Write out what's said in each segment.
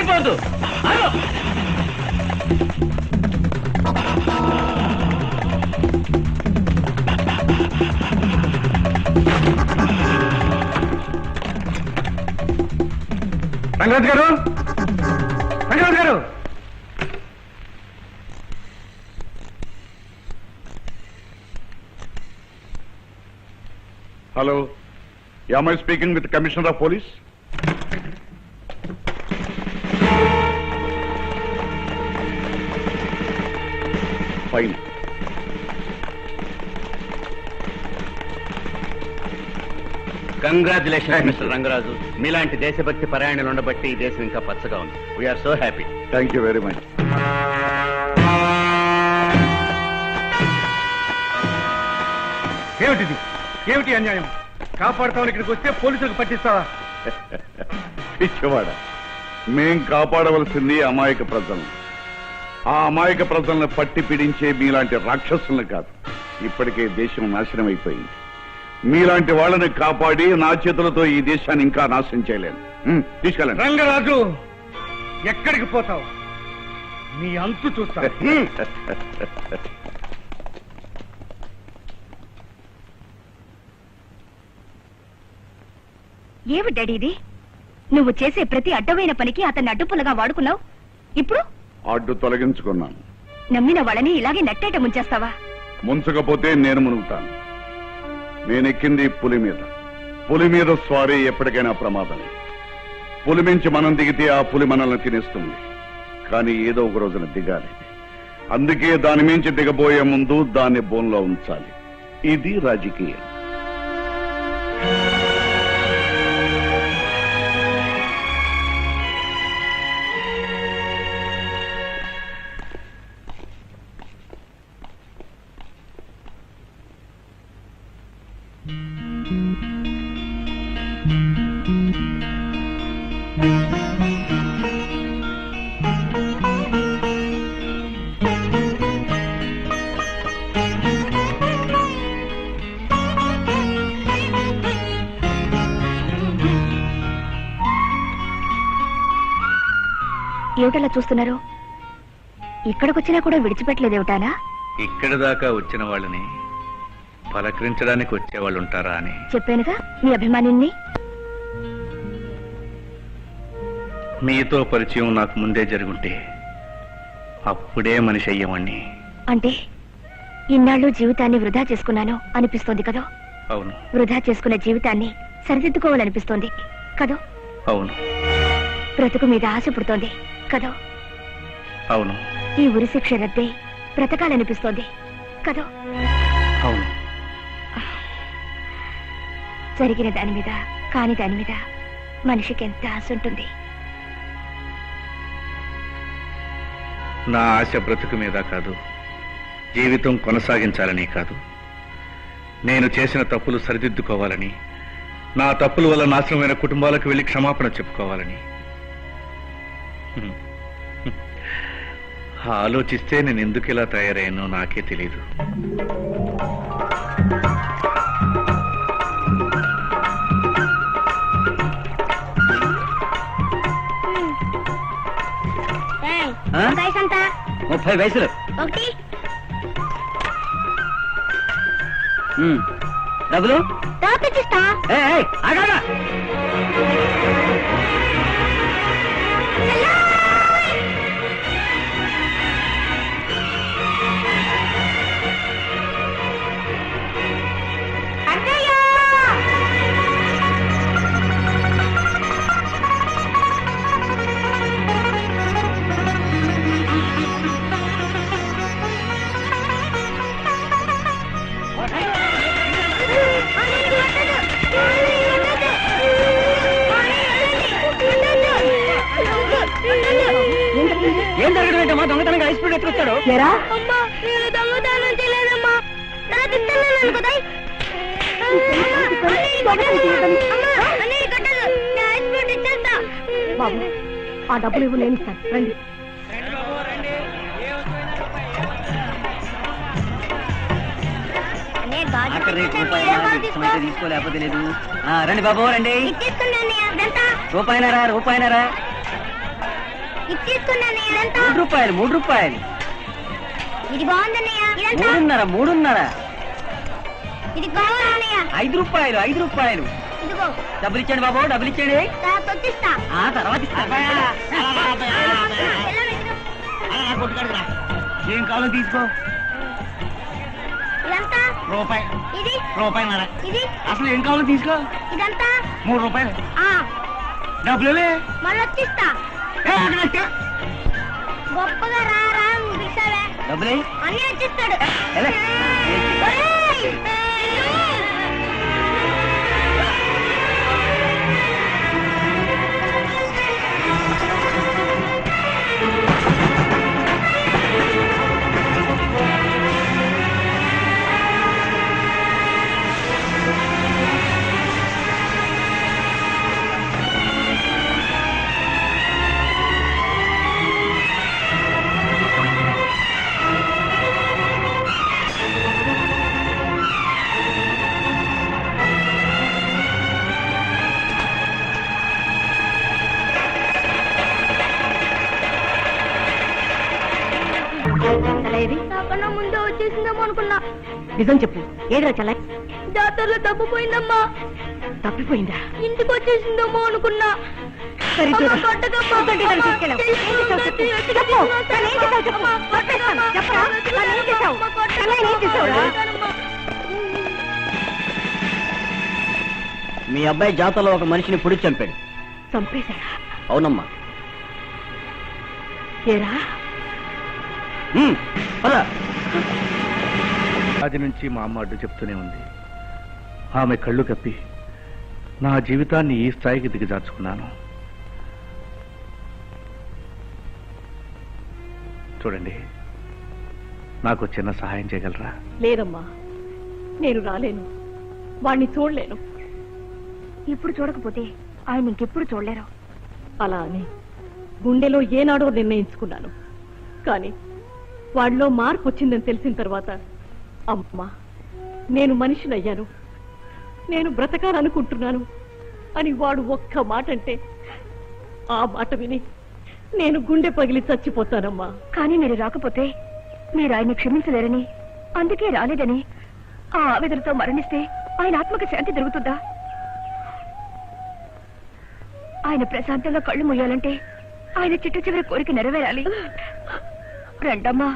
పారిపోవద్దు. Rangaraju garu, Rangaraju garu, hello, am I speaking with the Commissioner of Police? Fine. Congratulation mister Rangaraju. మీలాంటి దేశభక్తి పరాయణలు ఉండబట్టి ఈ దేశం ఇంకా పచ్చగా ఉంది. We're so happy. Thank you very much. ఏమిటిది? ఏమిటి అన్యాయం? కాపాడుతామని ఇక్కడికి వస్తే పోలీసులకు పట్టిస్తావా? పిచ్చివాడ, మేం కాపాడవలసింది అమాయక ప్రజలను. ఆ అమాయక ప్రజలను పట్టి పీడించే మీలాంటి రాక్షసులను కాదు. ఇప్పటికే దేశం నాశనం అయిపోయింది. మీలాంటి వాళ్ళని కాపాడి నా చేతులతో ఈ దేశాన్ని ఇంకా నాశనం చేయలేను. తీసుకెళ్ళండి. రంగరాజు, ఎక్కడికి పోతావు? నీ అంతు చూస్తా. ఏమి డాడీ ఇది? నువ్వు చేసే ప్రతి అడ్డమైన పనికి అతన్ని అడ్డుపుల్లగా వాడుకున్నావు. ఇప్పుడు అడ్డు తొలగించుకున్నాను. నమ్మిన వాళ్ళని ఇలాగే నట్టేట ముంచేస్తావా? ముంచకపోతే నేను మునుగుతాను. నేనెక్కింది పులి మీద. పులి మీద స్వారీ ఎప్పటికైనా ప్రమాదమే. పులి మించి మనం దిగితే ఆ పులి మనల్ని తినేస్తుంది. కానీ ఏదో ఒక రోజున దిగాలి. అందుకే దాని మించి దిగబోయే ముందు దాన్ని బోన్లో ఉంచాలి. ఇది రాజకీయం. ఏమిటలా చూస్తున్నారు? ఇక్కడికొచ్చినా కూడా విడిచిపెట్టలేదేమిటానా? ఇక్కడి దాకా వచ్చిన వాళ్ళని పలకరించడానికి వచ్చేవాళ్ళు ఉంటారా అని చెప్పానుగా మీ అభిమానిని. మీతో పరిచయం నాకు ముందే జరుగుంటే అప్పుడే మనిషి అయ్యేవాణ్ణి. అంటే ఇన్నాళ్ళు జీవితాన్ని వృధా చేసుకున్నాను అనిపిస్తోంది కదా? అవును. వృధా చేసుకున్న జీవితాన్ని సరిదిద్దుకోవాలనిపిస్తోంది కదా? అవును. బ్రతుకు మీద ఆశ పుడుతోంది కదా? అవును. ఈ ఉరి శిక్ష రద్దే బ్రతకాలనిపిస్తోంది కదా? అవును. జరిగిన దాని మీద కాని దాని మీద మనిషికి ఎంత ఆశ ఉంటుంది. నా ఆశ బ్రతుకు మీద కాదు, జీవితం కొనసాగించాలని కాదు. నేను చేసిన తప్పులు సరిదిద్దుకోవాలని, నా తప్పుల వల్ల నాశనమైన కుటుంబాలకు వెళ్లి క్షమాపణ చెప్పుకోవాలని. ఆలోచిస్తే నేను ఎందుకు ఇలా తయారయ్యానో నాకే తెలీదు. వయసు ఎంత? 30 వయసులు. ఒకటి డబ్బులు తెచ్చిస్తా. ఆగా. ఏం జరగడం? దొంగతనంగా హై స్పీడ్ ఎత్తుకొచ్చాడు. దొంగతనం చేయలేదమ్మా. బాబు, ఆ డబ్బులు ఇవ్వు, నేను ఇస్తాను. రండి. తీసుకోలేకపోతే లేదు. రండి బాబు, రండి. రూపాయినరా. ఇది తీసుకున్నానయ్య ఇదంతా 3 రూపాయలు 3 రూపాయలు ఇది బాగుందన్నయ్య ఇదంతా 3.5 ఇది కావాలన్నయ్య 5 రూపాయలు 5 రూపాయలు ఇదిగో డబ్బులు ఇచ్చాడు బాబు డబ్బులు ఇచ్చాడు తర్వాత వచ్చేస్తా ఆ తర్వాత ఇస్తాను. ఏం కావాలో తీసుకో ఇదంతా రూపాయి ఇది రూపాయన్నర ఇది అసలు ఏం కావాలో తీసుకో ఇదంతా 3 రూపాయలు ఆ డబ్బులు మళ్ళీ వచ్చేస్తా గొప్పగా రా రా నువ్వు పిలిచావే డబ్బులే అన్నీ వచ్చేస్తాడు ఎలా? ఒరేయ్! నాకన్నా ముందే వచ్చేసిందేమో అనుకున్నా నిజం చెప్పు ఏదో చల్ల జాతరలో తప్పిపోయిందమ్మా తప్పిపోయిందా ఇంటికి వచ్చేసిందేమో అనుకున్నా సరే చూడు. అమ్మ, కొట్టకమ్మా. కొట్టండి, నన్ను అమ్మ, తీసుకెళ్ళు. చెయ్యి ఏం చేసావు చెప్పు. చెప్పు. నన్ను ఏం చేసావు చెప్పు. కొట్టేస్తాను. చెప్పరా? నన్ను ఏం చేసావు? నన్ను ఏం చేసావురా? మీ అబ్బాయి జాతరలో ఒక మనిషిని పొడి చంపాడు. చంపేశాడా అవునమ్మా. ఏరా పద. అది నుంచి మా అమ్మ అడ్డు చెప్తూనే ఉంది. ఆమె కళ్ళు కప్పి నా జీవితాన్ని ఈ స్థాయికి దిగజార్చుకున్నాను. చూడండి, నాకు చిన్న సహాయం చేయగలరా? లేదమ్మా నేను రాలేను, వాణ్ణి చూడలేను. ఇప్పుడు చూడకపోతే ఆయన ఇంకెప్పుడు చూడలేరు. అలా అని గుండెలో ఏనాడో నిర్ణయించుకున్నాను. కానీ వాడిలో మార్పు వచ్చిందని తెలిసిన తర్వాత అమ్మా నేను మనిషినయ్యాను, నేను బ్రతకాలనుకుంటున్నాను అని వాడు ఒక్క మాట అంటే ఆ మాట విని నేను గుండె పగిలి చచ్చిపోతానమ్మా. కానీ మీరు రాకపోతే మీరు ఆయన క్షమించలేరని, అందుకే రాలేదని ఆ ఆవేదనతో మరణిస్తే ఆయన ఆత్మకి శాంతి దొరుకుతుందా? ఆయన ప్రశాంతంగా కళ్ళు మూయాలంటే ఆయన చిట్ట చివరి కోరిక నెరవేరాలి. రండమ్మా.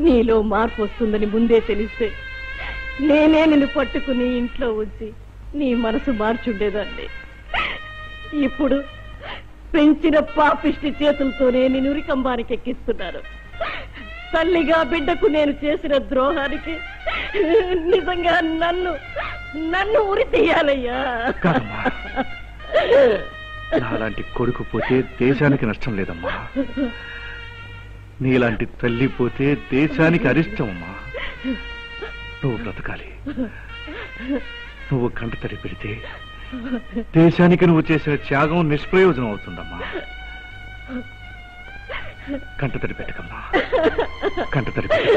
నీలో మార్పు వస్తుందని ముందే తెలిస్తే నేనే నిన్ను పట్టుకుని ఇంట్లో ఉంచి నీ మనసు మార్చుండేదాన్ని. ఇప్పుడు పెంచిన పాపిష్టి చేతులతోనే నేను ఉరికంబానికి ఎక్కిస్తున్నాను. తల్లిగా బిడ్డకు నేను చేసిన ద్రోహానికి నిజంగా నన్ను ఉరి తీయాలయ్యా. కాదమ్మా, నాలాంటి కొడుకు పోతే దేశానికి నష్టం లేదమ్మా. నీలాంటి తల్లి పోతే దేశానికి అరిష్టం అమ్మా. నువ్వు బ్రతకాలి. నువ్వు కంటతడి పెడితే దేశానికి నువ్వు చేసిన త్యాగం నిష్ప్రయోజనం అవుతుందమ్మా. కంటతడి పెట్టకమ్మా, కంటతడి పెట్ట.